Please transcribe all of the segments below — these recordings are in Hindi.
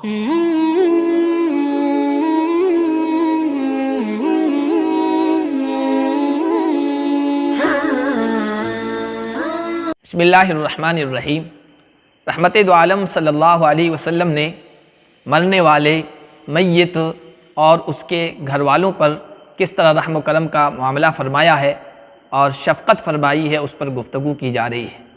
बिस्मिल्लाहिर्रहमानिर्रहीम। रहमत दो आलम सल्लल्लाहु अलैहि वसल्लम ने मरने वाले मय्यत और उसके घर वालों पर किस तरह रहम व करम का मामला फ़रमाया है और शफ़क़त फरमाई है, उस पर गुफ्तगू की जा रही है।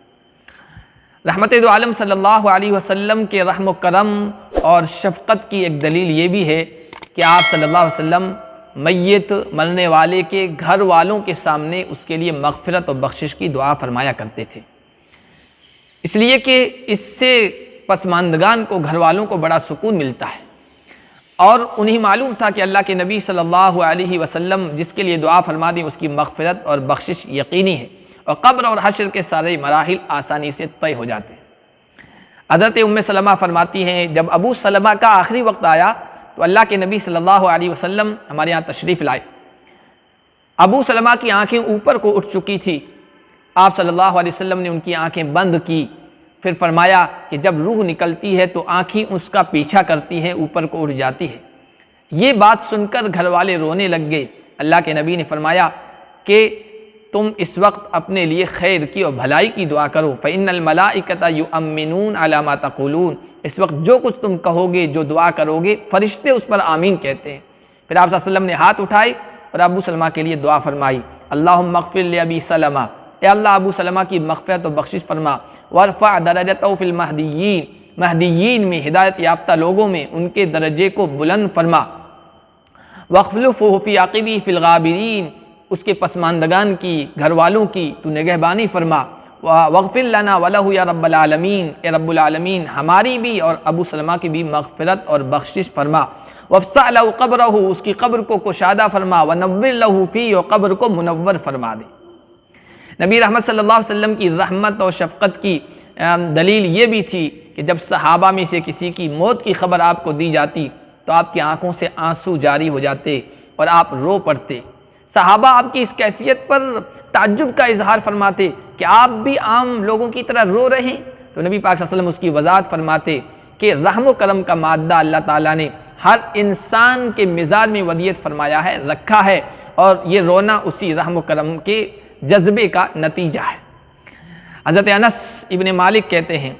रहमत दो आलम सल्लल्लाहु अलैहि वसल्लम के रहम व करम और शफ़क़त की एक दलील ये भी है कि आप सल्लल्लाहु अलैहि वसल्लम मय्यत मरने वाले के घर वालों के सामने उसके लिए मग़फ़िरत और बख्शिश की दुआ फरमाया करते थे, इसलिए कि इससे पसमानदगान को, घर वालों को बड़ा सुकून मिलता है। और उन्हें मालूम था कि अल्लाह के नबी सल्लल्लाहु अलैहि वसल्लम जिसके लिए दुआ फरमा दी उसकी मग़फ़िरत और बख्शिश यकीनी है और क़ब्र और हश्र के सारे मराहिल आसानी से तय हो जाते हैं। हज़रत उम्मे सलमा फरमाती हैं, जब अबू सलमा का आखिरी वक्त आया तो अल्लाह के नबी सल्लल्लाहु अलैहि वसल्लम हमारे यहाँ तशरीफ़ लाए। अबू सलमा की आँखें ऊपर को उठ चुकी थी। आप सल्लल्लाहु अलैहि वसल्लम ने उनकी आँखें बंद की, फिर फरमाया कि जब रूह निकलती है तो आँखें उसका पीछा करती हैं, ऊपर को उठ जाती है। ये बात सुनकर घर वाले रोने लग गए। अल्लाह के नबी ने फरमाया कि तुम इस वक्त अपने लिए खैर की और भलाई की दुआ करो, फ़इन्नल मलाइकता युअम्मिनून अला मा तक़ूलून। इस वक्त जो कुछ तुम कहोगे, जो दुआ करोगे, फरिश्ते उस पर आमीन कहते हैं। फिर आप सल्लल्लाहु अलैहि वसल्लम ने हाथ उठाए और अबू सलमा के लिए दुआ फरमाई, अल्लाहुम्मा अग़फ़िर li अबी सलमा, ए अल्लाह अबू सलमा की मग़फ़िरत और बख्शिश फरमा, वरफ़अ दरजतहु फ़िल महदिय्यीन, महदिय्यीन में हिदायत याफ्ता लोगों में उनके दर्जे को बुलंद फरमा, वख़्लुफ़हु फ़ी अक़िबी फ़िल गाबिरीन, उसके पसमानदगान की, घर वालों की तू निगहबानी फरमा, वग़फ़िर लना वलहु या रब्बल आलमीन, ए रब्बुल आलमीन हमारी भी और अबू सलमा की भी मग़फ़िरत और बख्शिश फरमा, वफ़्सअ लहु क़ब्रहु, उसकी क़ब्र को कुशादा फरमा, वनव्विर लहु फ़ी, और क़ब्र को मुनव्वर फरमा दे। नबी रहमत सल्लल्लाहु अलैहि वसल्लम की रहमत और शफ़क़त की दलील ये भी थी कि जब सहाबा में से किसी की मौत की खबर आपको दी जाती तो आपकी आंखों से आंसू जारी हो जाते और आप रो पड़ते। सहाबा आपकी इस कैफियत पर ताज्जुब का इजहार फरमाते कि आप भी आम लोगों की तरह रो रहे हैं। तो नबी पाक सल्लल्लाहु अलैहि वसल्लम उसकी वजाहत फरमाते कि रहम व करम का मादा अल्लाह ताला ने हर इंसान के मिजाज में वदियत फरमाया है, रखा है, और ये रोना उसी रहम व करम के जज्बे का नतीजा है। हज़रत अनस इब्न मालिक कहते हैं,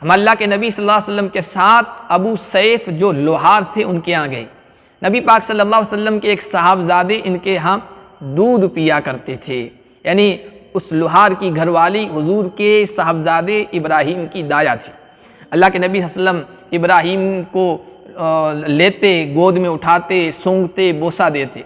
हम अल्लाह के नबी सल्लल्लाहु अलैहि वसल्लम के साथ अबू सैफ जो लोहार थे उनके यहाँ गए। नबी पाक सल्लल्लाहु अलैहि वसल्लम के एक साहबजादे इनके यहाँ दूध पिया करते थे, यानी उस लोहार की घरवाली हुजूर के साहबजादे इब्राहीम की दाया थी। अल्लाह के नबी सल्लल्लाहु अलैहि वसल्लम इब्राहीम को लेते, गोद में उठाते, सूंघते, बोसा देते।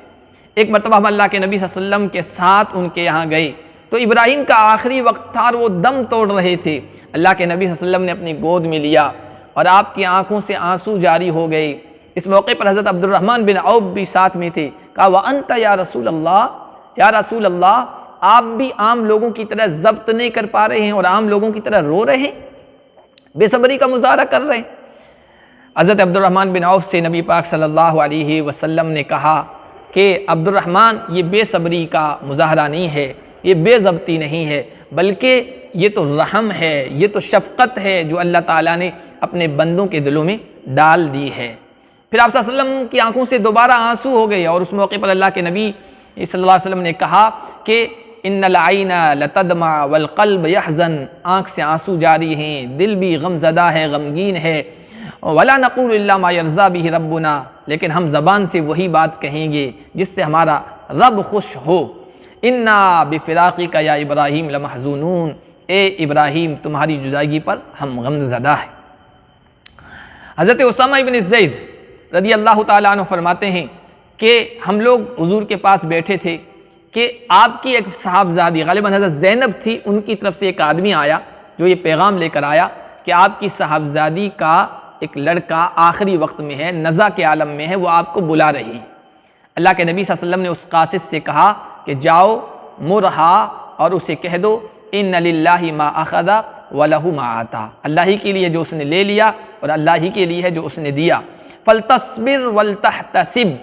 एक मरतबा हम अल्लाह के नबी सल्लल्लाहु अलैहि वसल्लम के साथ उनके यहाँ गए तो इब्राहीम का आखिरी वक्त था और वो दम तोड़ रहे थे। अल्लाह के नबी सल्लल्लाहु अलैहि वसल्लम ने अपनी गोद में लिया और आपकी आंखों से आंसू जारी हो गए। इस मौके पर हज़रत अब्दुर्रहमान बिन औफ भी साथ में थे। कहा, व अंत या रसूल अल्लाह, या रसूल अल्लाह, आप भी आम लोगों की तरह ज़ब्त नहीं कर पा रहे हैं और आम लोगों की तरह रो रहे हैं, बेसब्री का मुजाहरा कर रहे हैं। हज़रत अब्दुर्रहमान बिन औफ से नबी पाक सल्लल्लाहु अलैहि वसल्लम ने कहा कि अब्दुर्रहमान, ये बेसब्री का मुजाहरा नहीं है, ये बेज़ब्ती नहीं है, बल्कि ये तो रहम है, ये तो शफ़क़त है जो अल्लाह ताला ने अपने बंदों के दिलों में डाल दी है। फिर आप सल्लल्लाहु अलैहि वसल्लम की आंखों से दोबारा आंसू हो गए और उस मौके पर अल्लाह के नबी सल्लल्लाहु अलैहि वसल्लम ने कहा कि इन्नल आइना लतदमा वल क़ल्ब यहज़न, आँख से आंसू जारी हैं, दिल भी गमज़दा है, गमगीन है। वला नक़ूलु इल्ला मा यर्ज़ा बिही रब्बुना, लेकिन हम ज़बान से वही बात कहेंगे जिससे हमारा रब खुश हो। इन्ना बिफ़िराक़िका या इब्राहीम लमहज़ूनून, ए इब्राहीम तुम्हारी जुदाई पर हम गमज़दा है। हज़रत उसामा इब्न ज़ैद रज़ी अल्लाह ताला अन्हु फरमाते हैं कि हम लोग हुज़ूर के पास बैठे थे कि आपकी एक साहबजादी, ग़ालिबन हज़रत ज़ैनब थी, उनकी तरफ से एक आदमी आया जो ये पैगाम लेकर आया कि आपकी साहबजादी का एक लड़का आखिरी वक्त में है, नज़ा के आलम में है, वो आपको बुला रही। अल्लाह के नबी सल्लल्लाहु अलैहि वसल्लम ने उस कासिद से कहा कि जाओ मुरहा और उसे कह दो इन्ना लिल्लाहि मा अख़ज़ा व लहु मा आता, अल्लाह ही के लिए जो उसने ले लिया और अल्लाह ही के लिए है जो उसने दिया। फ़लतस्बिर वलतहतसिब,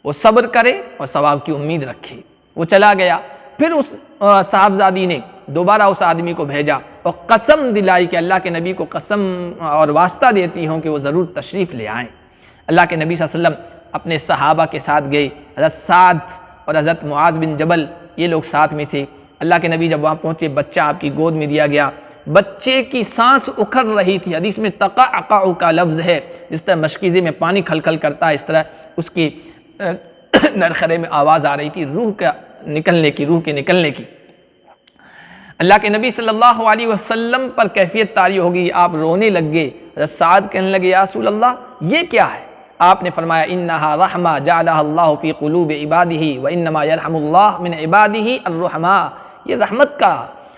वो सब्र करे और सवाब की उम्मीद रखे। वो चला गया। फिर उस साहबजादी ने दोबारा उस आदमी को भेजा और कसम दिलाई कि अल्लाह के नबी को कसम और वास्ता देती हूँ कि वो ज़रूर तशरीफ़ ले आएँ। अल्लाह के नबी सल्लल्लाहु अलैहि वसल्लम अपने सहाबा के साथ गए। हज़रत साद और हज़रत मुआज़ बिन जबल ये लोग साथ में थे। अल्लाह के नबी जब वहाँ पहुँचे, बच्चा आपकी गोद में दिया गया। बच्चे की सांस उखड़ रही थी। हदीस में तक़अक़अ का लफ्ज़ है, जिस तरह मशकीज़े में पानी खलखल करता है, इस तरह उसकी नरखरे में आवाज़ आ रही थी, रूह के निकलने की। अल्लाह के नबी सल्लल्लाहु अलैहि वसल्लम पर कैफियत तारी होगी, आप रोने लग गए। हज़रत साद कहने लगे, या रसूल अल्लाह, ये क्या है? आपने फरमाया, इन्नहा रहमा जअलहा अल्लाहु फी क़ुलूबि इबादिही व इन्नमा यरहमुल्लाहु मिन इबादिही अर्रहमा। ये रहमत का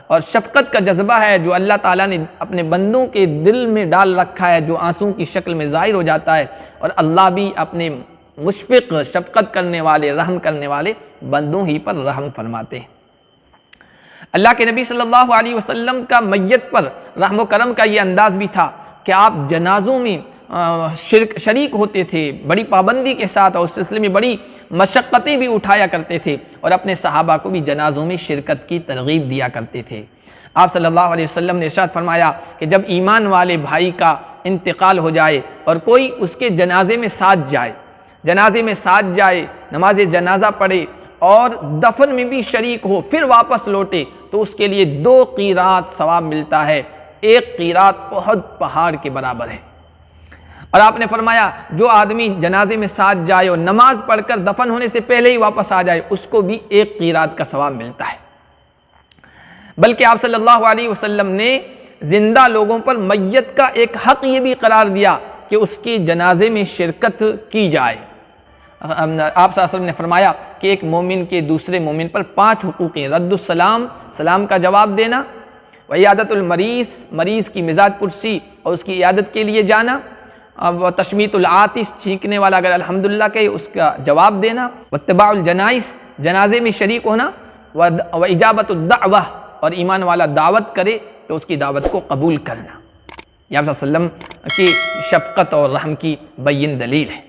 और शफ़क़त का जज्बा है जो अल्लाह ताला ने अपने बंदों के दिल में डाल रखा है, जो आंसू की शक्ल में ज़ाहिर हो जाता है। और अल्लाह भी अपने मुशफ़िक़, शफ़क़त करने वाले, रहम करने वाले बंदों ही पर रहम फरमाते हैं। अल्लाह के नबी सल्लल्लाहु अलैहि वसल्लम का मैयत पर रहम व करम का ये अंदाज़ भी था कि आप जनाज़ों में शरीक होते थे बड़ी पाबंदी के साथ, और उस सिलसिले में बड़ी मशक्क़तें भी उठाया करते थे, और अपने सहाबा को भी जनाज़ों में शिरकत की तरगीब दिया करते थे। आप सल्लल्लाहु अलैहि वसल्लम ने इरशाद फरमाया कि जब ईमान वाले भाई का इंतकाल हो जाए और कोई उसके जनाजे में साथ जाए, नमाज जनाजा पढ़े और दफन में भी शरीक हो, फिर वापस लौटे, तो उसके लिए 2 क़ीरात सवाब मिलता है। 1 क़ीरात बहुत पहाड़ के बराबर है। और आपने फरमाया, जो आदमी जनाजे में साथ जाए और नमाज पढ़कर दफन होने से पहले ही वापस आ जाए, उसको भी 1 क़ीरात का सवाब मिलता है। बल्कि आप सल्लल्लाहु अलैहि वसल्लम ने जिंदा लोगों पर मैयत का एक हक़ ये भी करार दिया कि उसकी जनाजे में शिरकत की जाए। आप सल्लल्लाहु अलैहि वसल्लम ने फरमाया कि एक मोमिन के दूसरे मोमिन पर 5 हुकूक़ हैं। रद्दुस्सलाम, सलाम का जवाब देना, व इयादतुल मरीज़ की मिजाज पुरसी और उसकी इयादत के लिए जाना, अब तशमीतुल आतिश, छींकने वाला अगर अल्हम्दुलिल्लाह कहे उसका जवाब देना, वत्तिबाउल जनाइस, जनाजे में शरीक होना, व इजाबतुद दावा, और ईमान वाला दावत करे तो उसकी दावत को कबूल करना। यह सल्लल्लाहु अलैहि वसल्लम की शफ़क़त और रहम की बय्यिन दलील है।